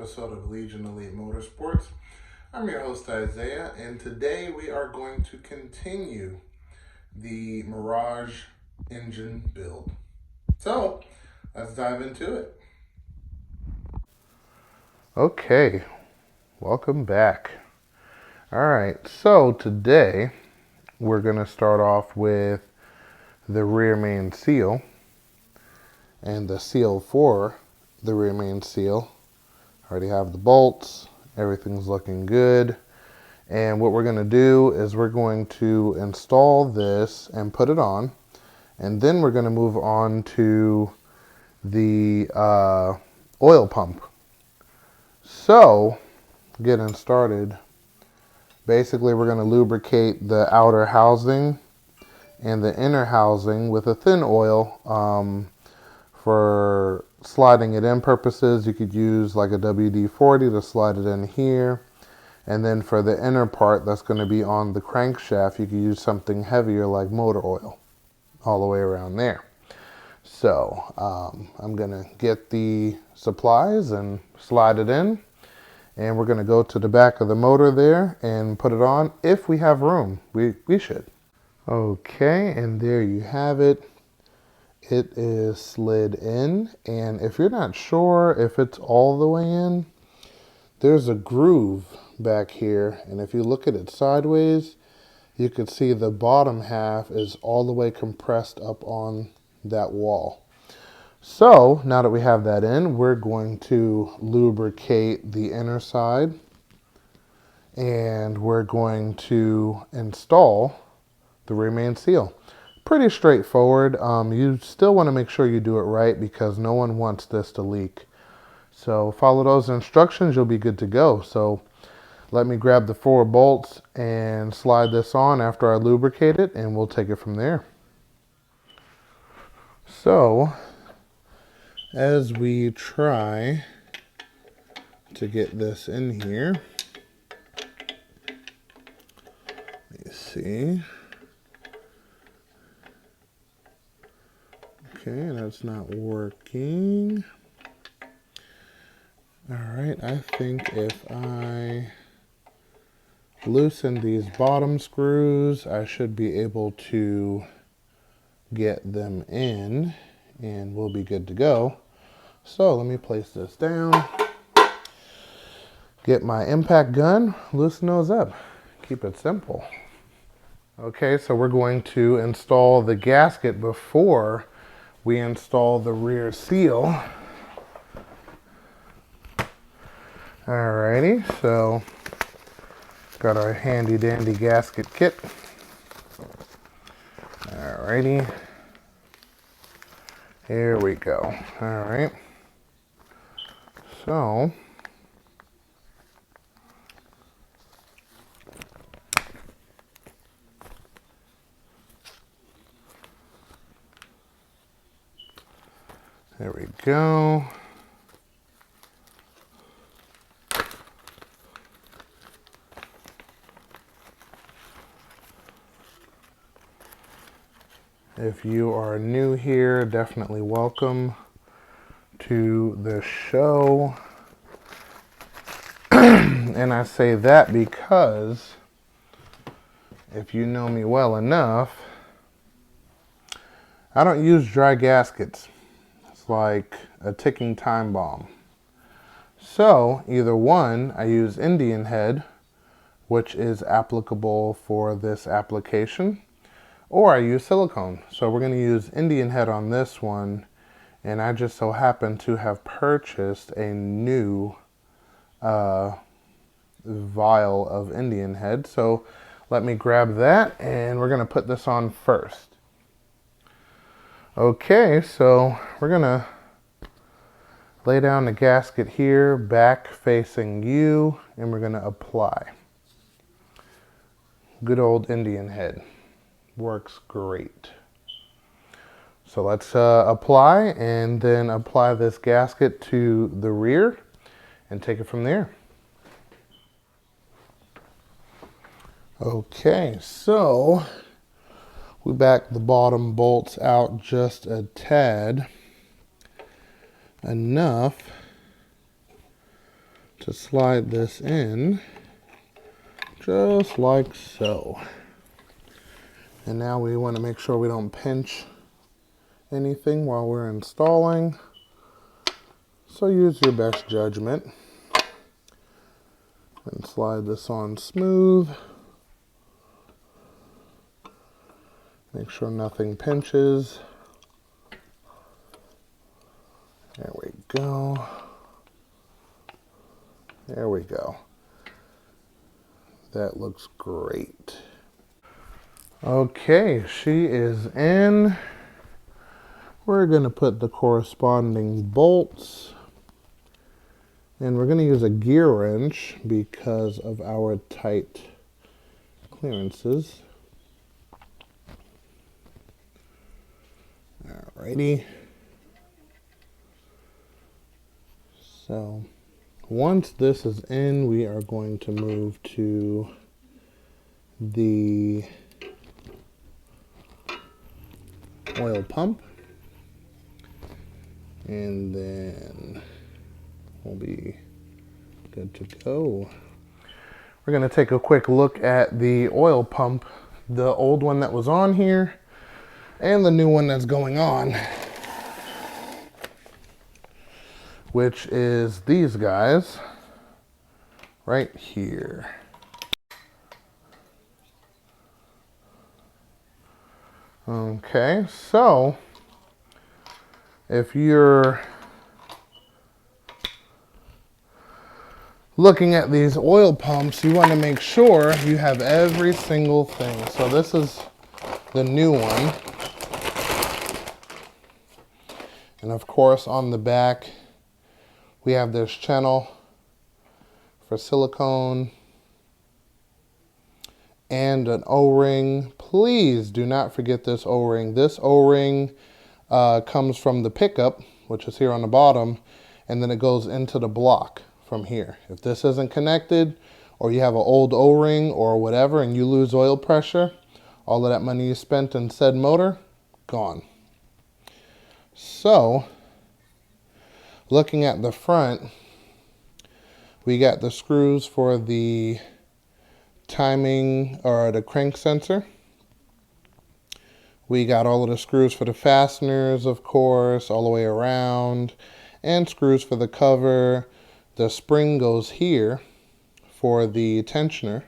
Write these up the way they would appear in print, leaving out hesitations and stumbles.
episode of Legion Elite Motorsports. I'm your host Isaiah, and today we are going to continue the Mirage engine build. So let's dive into it. Okay, welcome back. Alright, so today we're going to start off with the rear main seal and the seal for the rear main seal. Already have the bolts, everything's looking good. And what we're going to do is we're going to install this and put it on, and then we're going to move on to the oil pump. So getting started, basically we're going to lubricate the outer housing and the inner housing with a thin oil. For sliding it in purposes, you could use like a WD-40 to slide it in here. And then for the inner part that's going to be on the crankshaft, you could use something heavier like motor oil all the way around there. So I'm going to get the supplies and slide it in. And we're going to go to the back of the motor there and put it on if we have room. We should. Okay, and there you have it. It is slid in, and if you're not sure if it's all the way in, there's a groove back here, and if you look at it sideways, you can see the bottom half is all the way compressed up on that wall. So now that we have that in, we're going to lubricate the inner side, and we're going to install the rear main seal. Pretty straightforward. You still want to make sure you do it right because no one wants this to leak. So follow those instructions, you'll be good to go. So let me grab the 4 bolts and slide this on after I lubricate it, and we'll take it from there. So as we try to get this in here, let me see. Okay, that's not working. All right, I think if I loosen these bottom screws, I should be able to get them in and we'll be good to go. So let me place this down, get my impact gun, loosen those up, keep it simple. Okay, so we're going to install the gasket before we install the rear seal. Alrighty, so got our handy dandy gasket kit. Alrighty, here we go. Alright, so there we go. If you are new here, definitely welcome to the show. And I say that because if you know me well enough, I don't use dry gaskets. It's like a ticking time bomb. So either one, I use Indian head, which is applicable for this application, or I use silicone. So we're going to use Indian head on this one, and I just so happen to have purchased a new vial of Indian head. So let me grab that, and we're going to put this on first. Okay, so we're going to lay down the gasket here, back facing you, and we're going to apply. Good old Indian head. Works great. So let's apply, and then apply this gasket to the rear and take it from there. Okay, so we back the bottom bolts out just a tad, enough to slide this in just like so. And now we want to make sure we don't pinch anything while we're installing. So use your best judgment and slide this on smooth. Make sure nothing pinches. There we go. There we go. That looks great. Okay, she is in. We're going to put the corresponding bolts. And we're going to use a gear wrench because of our tight clearances. Alrighty. So once this is in, we are going to move to the oil pump. And then we'll be good to go. We're going to take a quick look at the oil pump, the old one that was on here and the new one that's going on, which is these guys right here. Okay, so if you're looking at these oil pumps, you want to make sure you have every single thing. So this is the new one. And of course on the back we have this channel for silicone and an O-ring. Please do not forget this O-ring. This O-ring comes from the pickup, which is here on the bottom, and then it goes into the block from here. If this isn't connected, or you have an old O-ring or whatever and you lose oil pressure, all of that money you spent in said motor, gone. So, looking at the front, we got the screws for the timing or the crank sensor. We got all of the screws for the fasteners, of course, all the way around, and screws for the cover. The spring goes here for the tensioner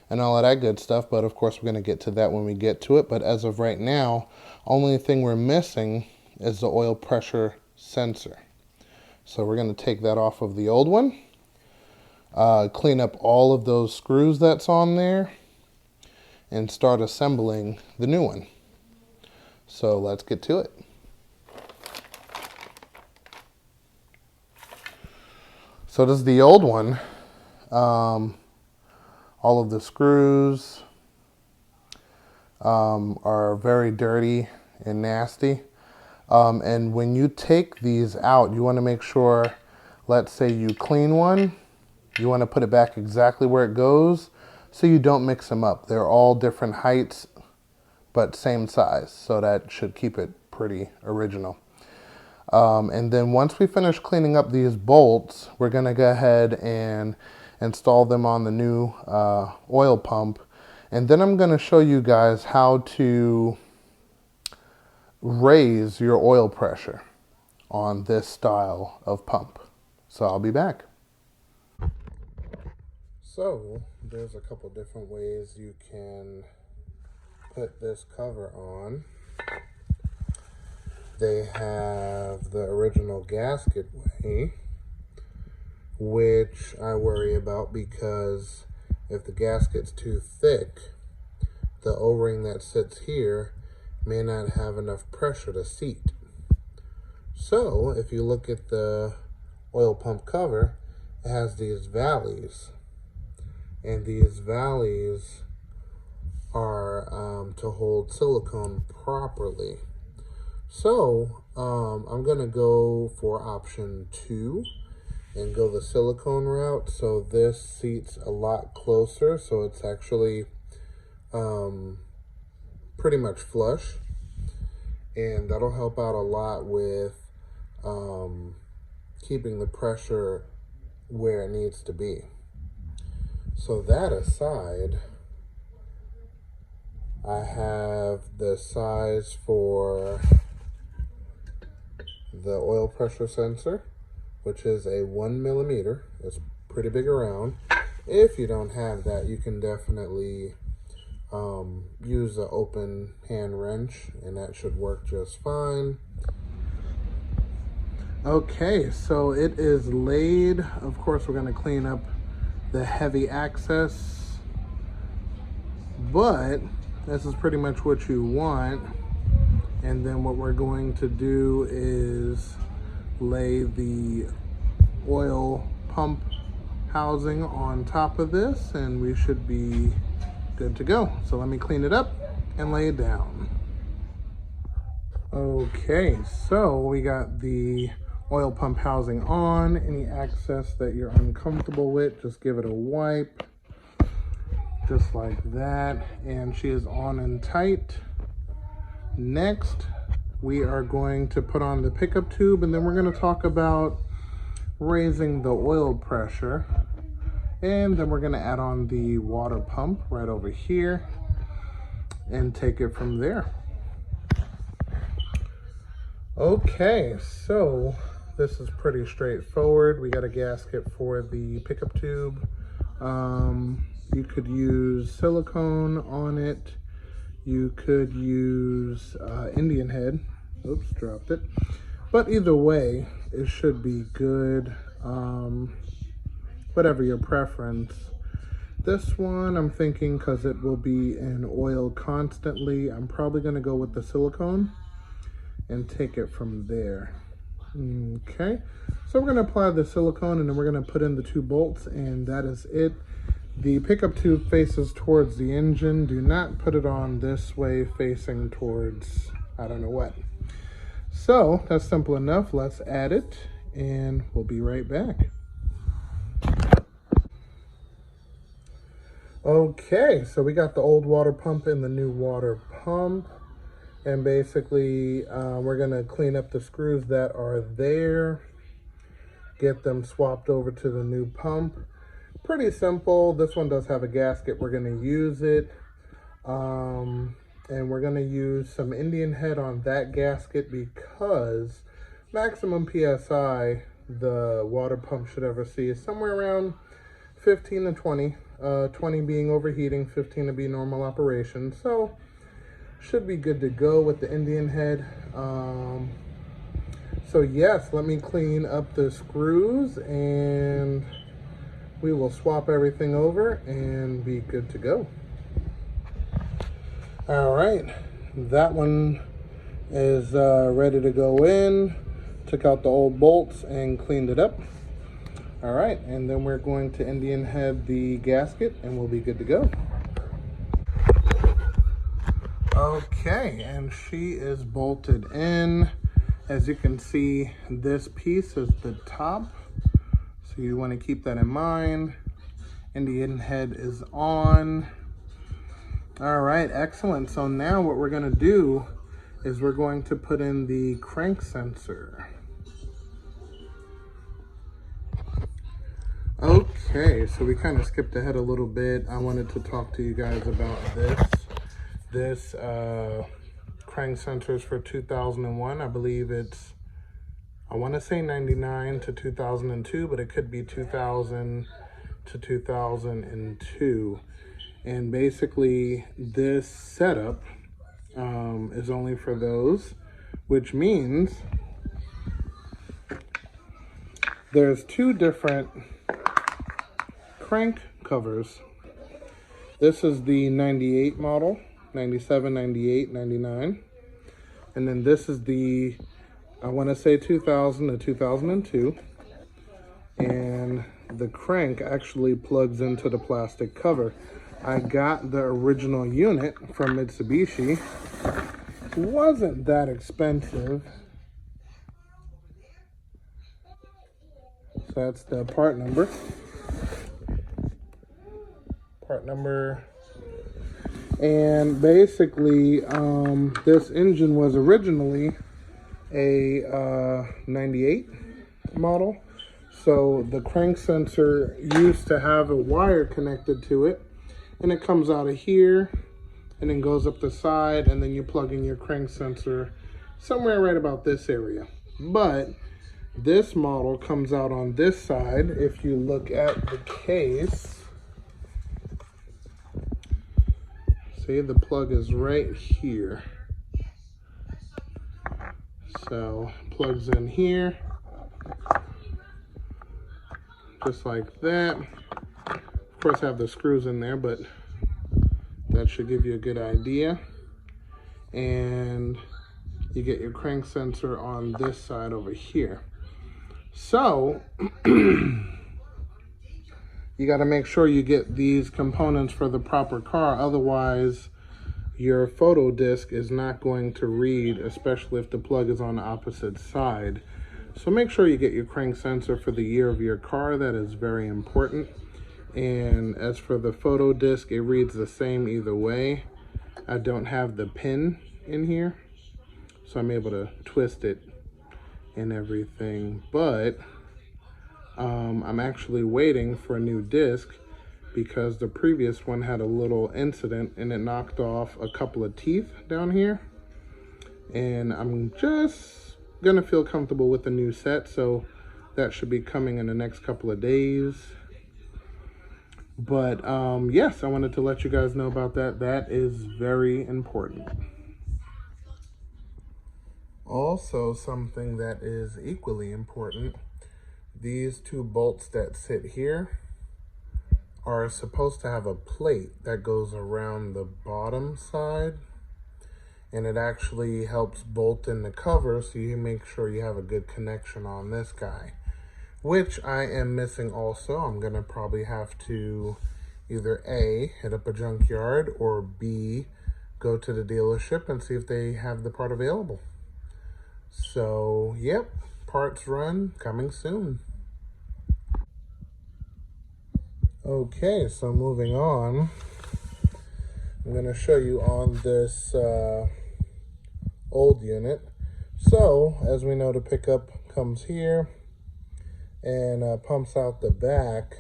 and all of that good stuff, but of course we're going to get to that when we get to it. But as of right now, only thing we're missing is the oil pressure sensor. So we're going to take that off of the old one, clean up all of those screws that's on there, and start assembling the new one. So let's get to it. So this is the old one. All of the screws are very dirty and nasty. And when you take these out, you want to make sure, let's say you clean one, you want to put it back exactly where it goes so you don't mix them up. They're all different heights, but same size. So that should keep it pretty original. And then once we finish cleaning up these bolts, we're going to go ahead and install them on the new oil pump. And then I'm going to show you guys how to raise your oil pressure on this style of pump. So I'll be back. So there's a couple different ways you can put this cover on. They have the original gasket way, which I worry about because if the gasket's too thick, the O-ring that sits here may not have enough pressure to seat. So if you look at the oil pump cover, it has these valleys, and these valleys are to hold silicone properly. So I'm gonna go for option 2 and go the silicone route. So this seats a lot closer, so it's actually pretty much flush, and that'll help out a lot with keeping the pressure where it needs to be. So that aside, I have the size for the oil pressure sensor, which is a 1 millimeter. It's pretty big around. If you don't have that, you can definitely use an open hand wrench, and that should work just fine. Okay, so it is laid. Of course, we're going to clean up the heavy access, but this is pretty much what you want. And then what we're going to do is lay the oil pump housing on top of this, and we should be good to go. So let me clean it up and lay it down. Okay, so we got the oil pump housing on. Any access that you're uncomfortable with, just give it a wipe, just like that. And she is on and tight. Next, we are going to put on the pickup tube, and then we're going to talk about raising the oil pressure. And then we're going to add on the water pump right over here and take it from there. Okay, so this is pretty straightforward. We got a gasket for the pickup tube. You could use silicone on it. You could use Indian head. Oops, dropped it. But either way, it should be good. Whatever your preference. This one, I'm thinking, because it will be in oil constantly, I'm probably going to go with the silicone and take it from there. Okay, so we're going to apply the silicone, and then we're going to put in the 2 bolts, and that is it. The pickup tube faces towards the engine. Do not put it on this way facing towards I don't know what. So that's simple enough. Let's add it, and we'll be right back. Okay, so we got the old water pump and the new water pump. And basically, we're going to clean up the screws that are there, get them swapped over to the new pump. Pretty simple. This one does have a gasket. We're going to use it. And we're going to use some Indian head on that gasket because maximum PSI the water pump should ever see is somewhere around 15 to 20. 20 being overheating, 15 to be normal operation. So should be good to go with the Indian head. So yes, let me clean up the screws and we will swap everything over and be good to go. All right, that one is ready to go in. Took out the old bolts and cleaned it up. All right, and then we're going to Indian head the gasket and we'll be good to go. Okay, and she is bolted in. As you can see, this piece is the top, so you want to keep that in mind. Indian head is on. All right, excellent. So now what we're going to do is we're going to put in the crank sensor. Okay, so we kind of skipped ahead a little bit. I wanted to talk to you guys about this crank sensors for 2001. I believe it's, I want to say 99 to 2002, but it could be 2000 to 2002. And basically this setup is only for those, which means there's 2 different crank covers. This is the 98 model, 97, 98, 99. And then this is the, I want to say 2000 to 2002. And the crank actually plugs into the plastic cover. I got the original unit from Mitsubishi. It wasn't that expensive. So that's the part number. And basically this engine was originally a 98 model, So the crank sensor used to have a wire connected to it, and it comes out of here and then goes up the side, and then you plug in your crank sensor somewhere right about this area. But this model comes out on this side. If you look at the case, see the plug is right here. So plugs in here, just like that. Of course, I have the screws in there, but that should give you a good idea. And you get your crank sensor on this side over here. So you got to make sure you get these components for the proper car, otherwise your photo disc is not going to read, especially if the plug is on the opposite side. So make sure you get your crank sensor for the year of your car. That is very important. And as for the photo disc, it reads the same either way. I don't have the pin in here, so I'm able to twist it and everything. But I'm actually waiting for a new disc, because the previous one had a little incident and it knocked off a couple of teeth down here. And I'm just gonna feel comfortable with the new set, so that should be coming in the next couple of days. But yes, I wanted to let you guys know about that. That is very important. Also, something that is equally important, these two bolts that sit here are supposed to have a plate that goes around the bottom side, and it actually helps bolt in the cover, so you make sure you have a good connection on this guy, which I am missing also. I'm gonna probably have to either A, hit up a junkyard, or B, go to the dealership and see if they have the part available. So yep, parts run coming soon. Okay, so moving on, I'm going to show you on this old unit. So, as we know, the pickup comes here and pumps out the back,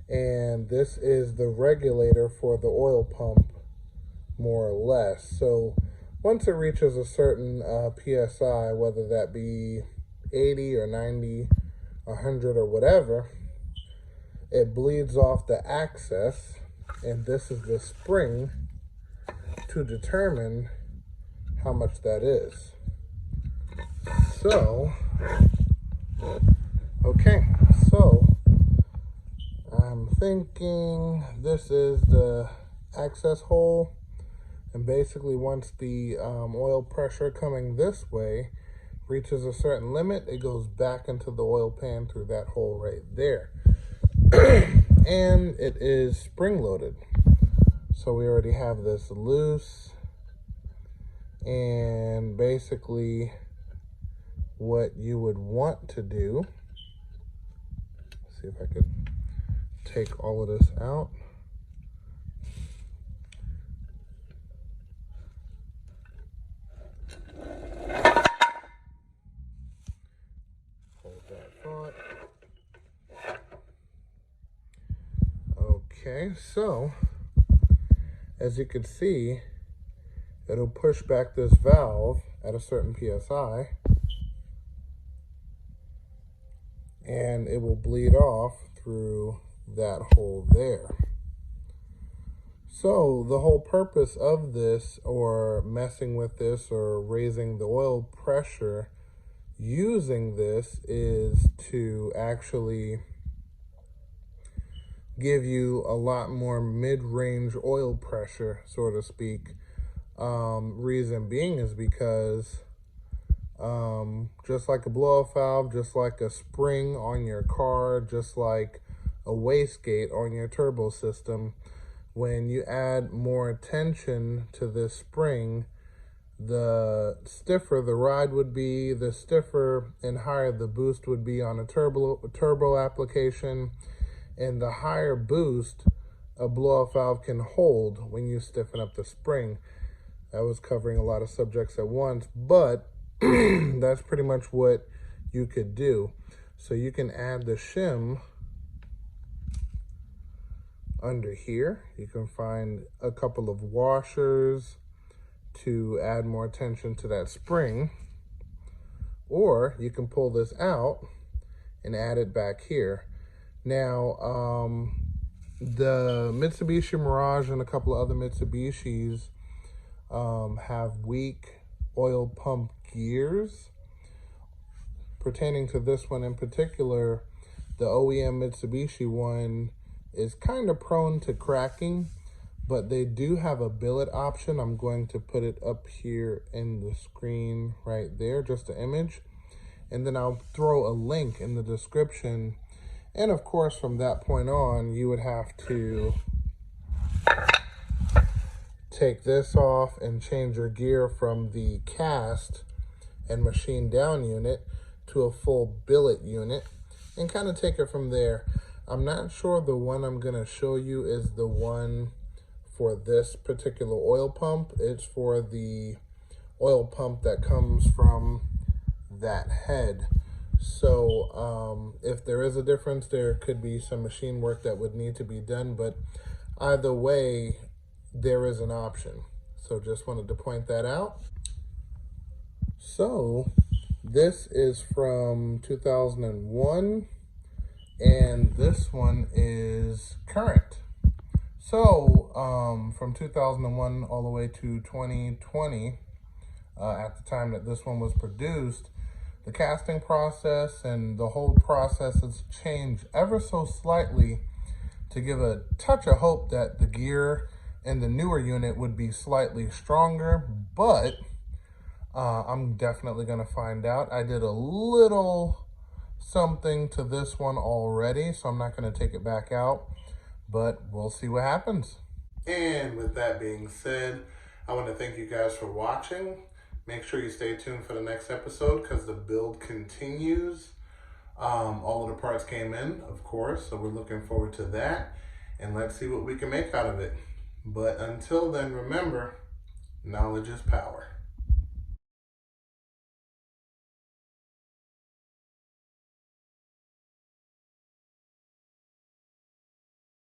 and this is the regulator for the oil pump, more or less. So, once it reaches a certain PSI, whether that be 80 or 90, 100 or whatever, it bleeds off the axis, and this is the spring to determine how much that is. So, okay, so I'm thinking this is the access hole, and basically once the oil pressure coming this way reaches a certain limit, it goes back into the oil pan through that hole right there. And it is spring loaded, so we already have this loose. And basically what you would want to do, see if I could take all of this out. Hold that thought. Okay, so as you can see, it'll push back this valve at a certain PSI, and it will bleed off through that hole there. So the whole purpose of this, or messing with this, or raising the oil pressure using this, is to actually give you a lot more mid-range oil pressure, so to speak. Reason being is because just like a blow-off valve, just like a spring on your car, just like a wastegate on your turbo system, when you add more tension to this spring, the stiffer the ride would be, the stiffer and higher the boost would be on a turbo application, and the higher boost a blow-off valve can hold when you stiffen up the spring. I was covering a lot of subjects at once, but that's pretty much what you could do. So you can add the shim under here. You can find a couple of washers to add more tension to that spring, or you can pull this out and add it back here. Now, the Mitsubishi Mirage and a couple of other Mitsubishis have weak oil pump gears. Pertaining to this one in particular, the OEM Mitsubishi one is kind of prone to cracking, but they do have a billet option. I'm going to put it up here in the screen right there, just an image. And then I'll throw a link in the description. And of course, from that point on, you would have to take this off and change your gear from the cast and machine down unit to a full billet unit and kind of take it from there. I'm not sure the one I'm going to show you is the one for this particular oil pump. It's for the oil pump that comes from that head. So if there is a difference, there could be some machine work that would need to be done, but either way, there is an option. So just wanted to point that out. So this is from 2001, and this one is current. So from 2001 all the way to 2020, at the time that this one was produced, the casting process and the whole process has changed ever so slightly to give a touch of hope that the gear in the newer unit would be slightly stronger, but I'm definitely going to find out. I did a little something to this one already, so I'm not going to take it back out, but we'll see what happens. And with that being said, I want to thank you guys for watching. Make sure you stay tuned for the next episode because the build continues. All of the parts came in, of course, so we're looking forward to that. And let's see what we can make out of it. But until then, remember, knowledge is power.